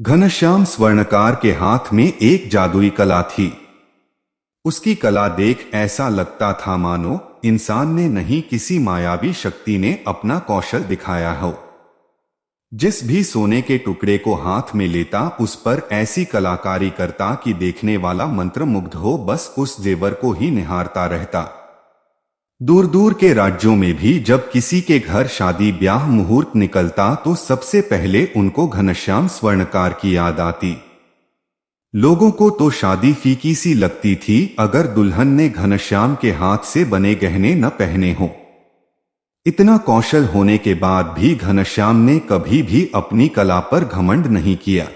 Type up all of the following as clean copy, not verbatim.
घनश्याम स्वर्णकार के हाथ में एक जादुई कला थी। उसकी कला देख ऐसा लगता था मानो इंसान ने नहीं, किसी मायावी शक्ति ने अपना कौशल दिखाया हो। जिस भी सोने के टुकड़े को हाथ में लेता उस पर ऐसी कलाकारी करता कि देखने वाला मंत्रमुग्ध हो बस उस जेवर को ही निहारता रहता। दूर दूर के राज्यों में भी जब किसी के घर शादी ब्याह मुहूर्त निकलता तो सबसे पहले उनको घनश्याम स्वर्णकार की याद आती। लोगों को तो शादी फीकी सी लगती थी अगर दुल्हन ने घनश्याम के हाथ से बने गहने न पहने हों। इतना कौशल होने के बाद भी घनश्याम ने कभी भी अपनी कला पर घमंड नहीं किया।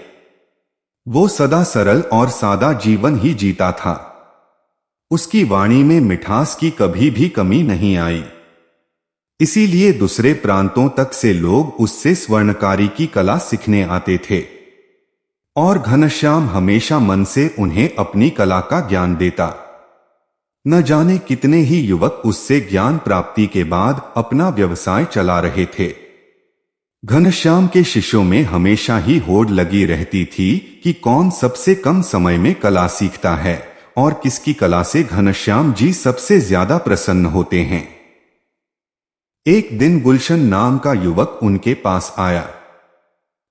वो सदा सरल और सादा जीवन ही जीता था। उसकी वाणी में मिठास की कभी भी कमी नहीं आई। इसीलिए दूसरे प्रांतों तक से लोग उससे स्वर्णकारी की कला सीखने आते थे और घनश्याम हमेशा मन से उन्हें अपनी कला का ज्ञान देता। न जाने कितने ही युवक उससे ज्ञान प्राप्ति के बाद अपना व्यवसाय चला रहे थे। घनश्याम के शिष्यों में हमेशा ही होड़ लगी रहती थी कि कौन सबसे कम समय में कला सीखता है और किसकी कला से घनश्याम जी सबसे ज्यादा प्रसन्न होते हैं। एक दिन गुलशन नाम का युवक उनके पास आया।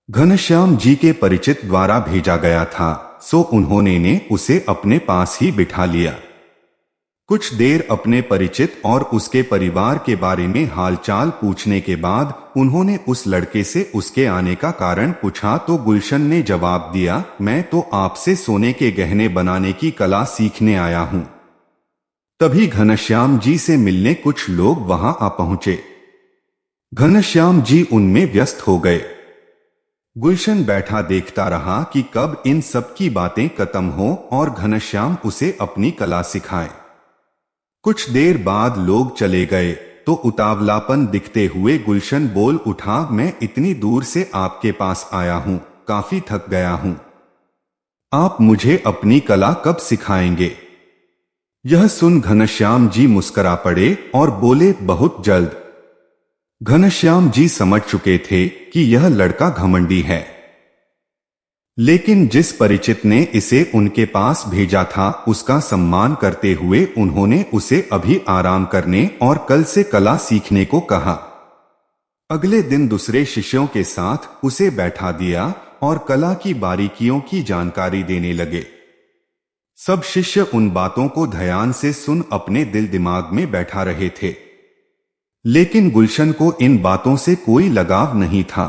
घनश्याम जी के परिचित द्वारा भेजा गया था, सो उन्होंने ने उसे अपने पास ही बिठा लिया। कुछ देर अपने परिचित और उसके परिवार के बारे में हालचाल पूछने के बाद उन्होंने उस लड़के से उसके आने का कारण पूछा तो गुलशन ने जवाब दिया, मैं तो आपसे सोने के गहने बनाने की कला सीखने आया हूं। तभी घनश्याम जी से मिलने कुछ लोग वहां आ पहुंचे। घनश्याम जी उनमें व्यस्त हो गए। गुलशन बैठा देखता रहा कि कब इन सब की बातें खत्म हो और घनश्याम उसे अपनी कला सिखाए। कुछ देर बाद लोग चले गए तो उतावलापन दिखते हुए गुलशन बोल उठा, मैं इतनी दूर से आपके पास आया हूं, काफी थक गया हूं। आप मुझे अपनी कला कब सिखाएंगे? यह सुन घनश्याम जी मुस्कुरा पड़े और बोले, बहुत जल्द। घनश्याम जी समझ चुके थे कि यह लड़का घमंडी है, लेकिन जिस परिचित ने इसे उनके पास भेजा था उसका सम्मान करते हुए उन्होंने उसे अभी आराम करने और कल से कला सीखने को कहा। अगले दिन दूसरे शिष्यों के साथ उसे बैठा दिया और कला की बारीकियों की जानकारी देने लगे। सब शिष्य उन बातों को ध्यान से सुन अपने दिल दिमाग में बैठा रहे थे, लेकिन गुलशन को इन बातों से कोई लगाव नहीं था।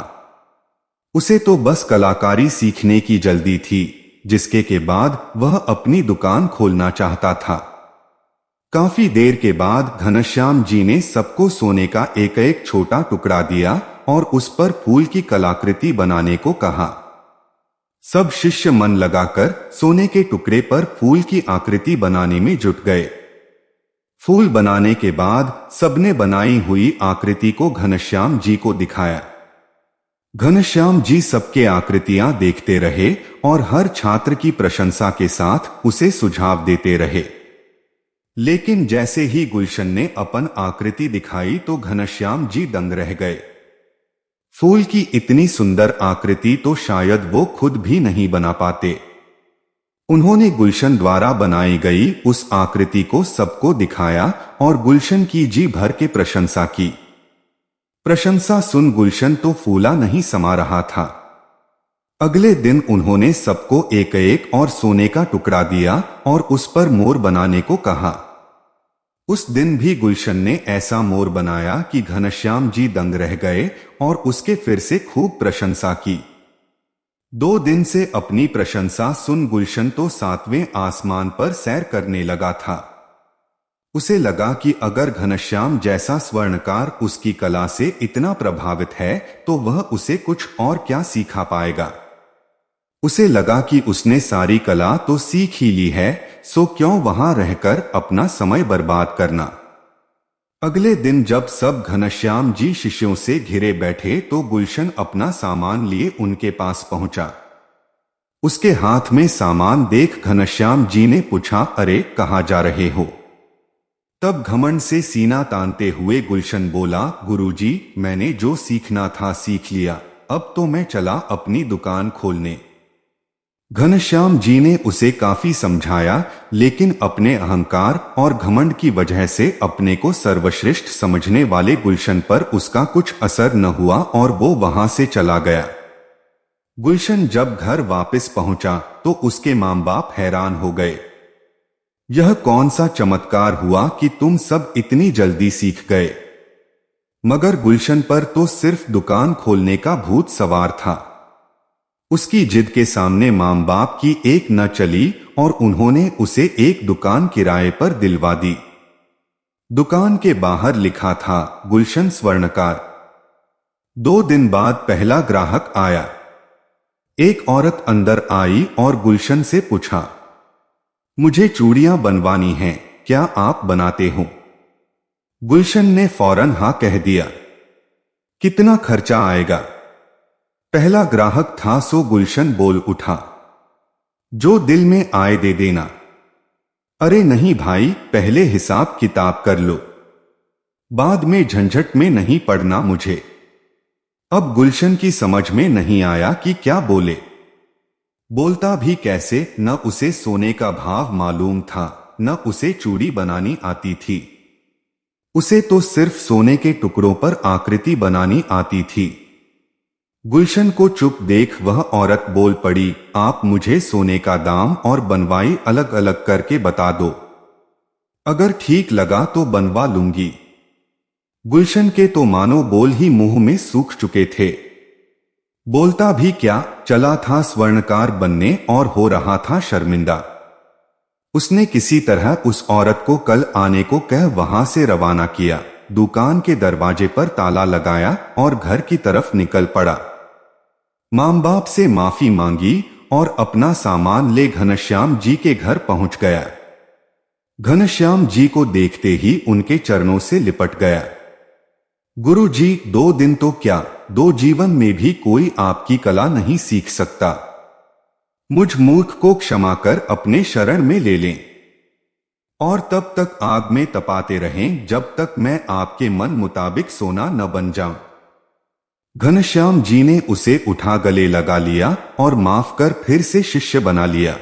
उसे तो बस कलाकारी सीखने की जल्दी थी, जिसके के बाद वह अपनी दुकान खोलना चाहता था। काफी देर के बाद घनश्याम जी ने सबको सोने का एक एक छोटा टुकड़ा दिया और उस पर फूल की कलाकृति बनाने को कहा। सब शिष्य मन लगाकर सोने के टुकड़े पर फूल की आकृति बनाने में जुट गए। फूल बनाने के बाद सबने बनाई हुई आकृति को घनश्याम जी को दिखाया। घनश्याम जी सबके आकृतियां देखते रहे और हर छात्र की प्रशंसा के साथ उसे सुझाव देते रहे। लेकिन जैसे ही गुलशन ने अपन आकृति दिखाई तो घनश्याम जी दंग रह गए। फूल की इतनी सुंदर आकृति तो शायद वो खुद भी नहीं बना पाते। उन्होंने गुलशन द्वारा बनाई गई उस आकृति को सबको दिखाया और गुलशन की जी भर के प्रशंसा की। प्रशंसा सुन गुलशन तो फूला नहीं समा रहा था। अगले दिन उन्होंने सबको एक एक और सोने का टुकड़ा दिया और उस पर मोर बनाने को कहा। उस दिन भी गुलशन ने ऐसा मोर बनाया कि घनश्याम जी दंग रह गए और उसके फिर से खूब प्रशंसा की। 2 दिन से अपनी प्रशंसा सुन गुलशन तो 7वें आसमान पर सैर करने लगा था। उसे लगा कि अगर घनश्याम जैसा स्वर्णकार उसकी कला से इतना प्रभावित है तो वह उसे कुछ और क्या सिखा पाएगा। उसे लगा कि उसने सारी कला तो सीख ही ली है, सो क्यों वहां रहकर अपना समय बर्बाद करना। अगले दिन जब सब घनश्याम जी शिष्यों से घिरे बैठे तो गुलशन अपना सामान लिए उनके पास पहुंचा। उसके हाथ में सामान देख घनश्याम जी ने पूछा, अरे कहाँ जा रहे हो? तब घमंड से सीना तानते हुए गुलशन बोला, गुरुजी, मैंने जो सीखना था सीख लिया, अब तो मैं चला अपनी दुकान खोलने। घनश्याम जी ने उसे काफी समझाया, लेकिन अपने अहंकार और घमंड की वजह से अपने को सर्वश्रेष्ठ समझने वाले गुलशन पर उसका कुछ असर न हुआ और वो वहां से चला गया। गुलशन जब घर वापस पहुंचा तो उसके मां बाप हैरान हो गए। यह कौन सा चमत्कार हुआ कि तुम सब इतनी जल्दी सीख गए? मगर गुलशन पर तो सिर्फ दुकान खोलने का भूत सवार था। उसकी जिद के सामने मां बाप की एक न चली और उन्होंने उसे एक दुकान किराए पर दिलवा दी। दुकान के बाहर लिखा था, गुलशन स्वर्णकार। 2 दिन बाद पहला ग्राहक आया। एक औरत अंदर आई और गुलशन से पूछा, मुझे चूड़ियां बनवानी हैं, क्या आप बनाते हो? गुलशन ने फौरन हां कह दिया। कितना खर्चा आएगा? पहला ग्राहक था सो गुलशन बोल उठा। जो दिल में आए दे देना। अरे नहीं भाई, पहले हिसाब किताब कर लो, बाद में झंझट में नहीं पड़ना मुझे। अब गुलशन की समझ में नहीं आया कि क्या बोले। बोलता भी कैसे, न उसे सोने का भाव मालूम था, न उसे चूड़ी बनानी आती थी। उसे तो सिर्फ सोने के टुकड़ों पर आकृति बनानी आती थी। गुलशन को चुप देख वह औरत बोल पड़ी, आप मुझे सोने का दाम और बनवाई अलग अलग करके बता दो, अगर ठीक लगा तो बनवा लूंगी। गुलशन के तो मानो बोल ही मुंह में सूख चुके थे। बोलता भी क्या, चला था स्वर्णकार बनने और हो रहा था शर्मिंदा। उसने किसी तरह उस औरत को कल आने को कह वहां से रवाना किया, दुकान के दरवाजे पर ताला लगाया और घर की तरफ निकल पड़ा। मां बाप से माफी मांगी और अपना सामान ले घनश्याम जी के घर पहुंच गया। घनश्याम जी को देखते ही उनके चरणों से लिपट गया। गुरु जी, 2 दिन तो क्या, 2 जीवन में भी कोई आपकी कला नहीं सीख सकता। मुझ मूर्ख को क्षमा कर अपने शरण में ले लें और तब तक आग में तपाते रहें जब तक मैं आपके मन मुताबिक सोना न बन जाऊं। घनश्याम जी ने उसे उठा गले लगा लिया और माफ कर फिर से शिष्य बना लिया।